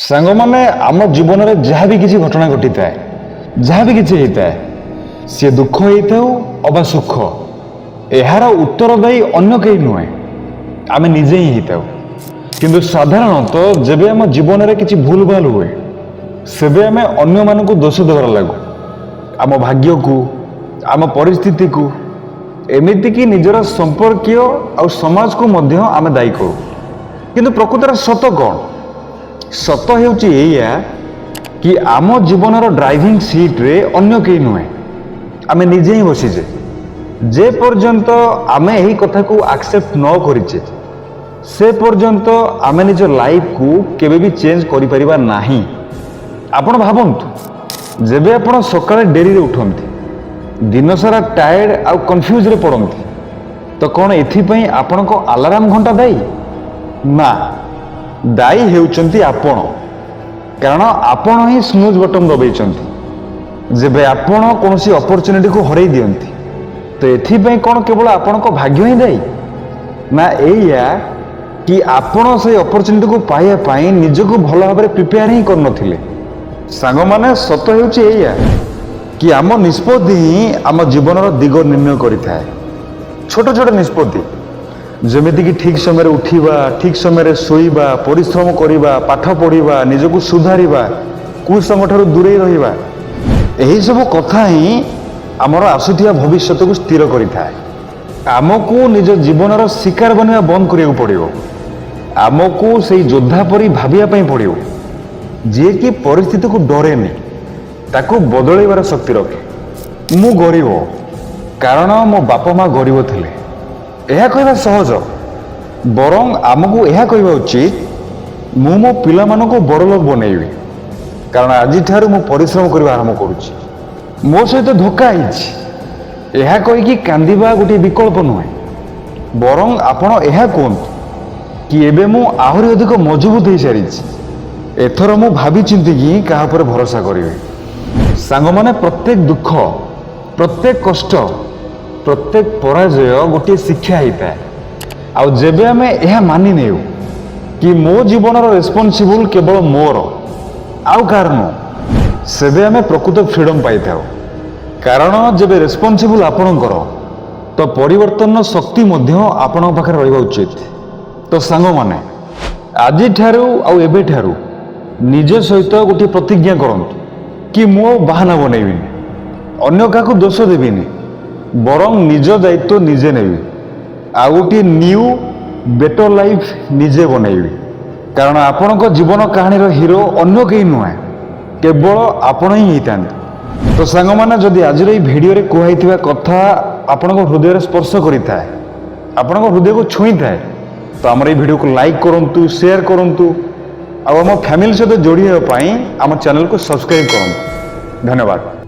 सांगमाने आम जीवन में जहाँ भी किसी घटना घटी थाए जहाँ भी किसी होता है सी दुख होता अबा सुख यार उत्तरदायी अन्य कहीं नुहे आम निजे ही होता किंतु साधारणतः जब आम जीवन में किसी भूल भाल हुए सेबे आम अन्य मानक दोष देवार लगू आम भाग्य को आम परिस्थिति को एमती कि निजर संपर्कीय आ समाज को मध्य आम दायी करूँ किंतु प्रकृतर सत कौन सत होया कि आम जीवन ड्राइविंग सीट रे अन्य कहीं नुहे आम निजे ही बसीचे जे पर्यंत आम यही कथा को एक्सेप्ट न करिचे से पर्यंत आम निज लाइफ को केबे भी चेंज करि परिबा नाही। आपण भाबंतु जेबे आपण सकाळे डेरी रे उठंती दिन सारा टायर्ड आ कंफ्यूज रे पड़ंती तो कौन एथिपई आपण को अलार्म घंटा दाई ना दायी हेउचंती आपण कारण आपण ही स्नूज बटन दबाइचंती जेबे आपण कोनोसी अपॉर्चुनिटी को हरई दियंती तो एथिपई कौन केवल आपण को भाग्य ही दायी ना एया कि आपण से अपॉर्चुनिटी को पाइबा पई निजको भलो भाबरे प्रिपेयर ही करन थिले। सांग माने सत हेउची एया कि आम निष्पत्ति ही आम जीवन दिग निर्णय करिथाए छोट छोट निष्पत्ति जमिति कि ठीक समय उठिबा ठीक समय शोइबा परिश्रम करिबा पाठ पढ़िबा निजको सुधारिबा कुसंग ठारू दूरे रहिबा एही सब कथा ही आमर आसुथिया भविष्य को स्थिर करिथाए। आमको निज जीवन शिकार बनवा बंद करिया पड़िबो आमको से योद्धा परी भाबिया पई पड़िबो जे कि परिस्थिति को डरेनी ताको बदलैबार शक्ति रखे। मु गरीब कारण मो बापा माँ गरीब थिले यह कहवा सहज बरं आमको यह कहवा उचित मु मो पिला मानको बड़ लोक बनैबी कारण आज ठारू मु परिश्रम करबा आरंभ करूची मो सहित धोखा होइछि यह कहिकी कांदिबा गोटे विकल्प नुहे बरं आपण यह कहतु कि एबे मु आहुरी अधिक मजबूत हो सारी एथर मु भावी चिंतिकी क्या पर भरोसा करेंगे। सांग माने प्रत्येक दुख प्रत्येक कष्ट प्रत्येक पराजय गोटे शिक्षा होता है आउ जेबे आमे यह मानि नेउ कि मो जीवन रेस्पॉन्सिबल केवल मोर आउ कारण सेबे आमे प्रकृत फ्रीडम पाई थाउ कारण जेबे रेस्पॉन्सिबल आपणकर तो परिवर्तन शक्ति मध्य आपण पाखे रहिबा उचित। तो सांग माने आज ठारू आउ एबे ठारू निज सहित गोटे प्रतिज्ञा करंतु कि मो बाहाना बनैबिनी अन्य काकु दोष देबिनी बरं निज दायित्व निजे नेबी आ गोटे न्यू बेटर लाइफ निजे बनैबी कारण आपणक जीवन कहानी हीरो अन्य कहीं नुहे केवल आपण ही होता। तो सांग माने जदि आज भिडियो रे कहैथिबा कथा आपणक हृदय रे स्पर्श करिथाए आपणक हृदय को छुई थाए तो आम भिडियो को लाइक करूँ शेयर करूँ आम फैमिली सहित जोड़ी आम चैनल को सब्सक्राइब करूँ। धन्यवाद।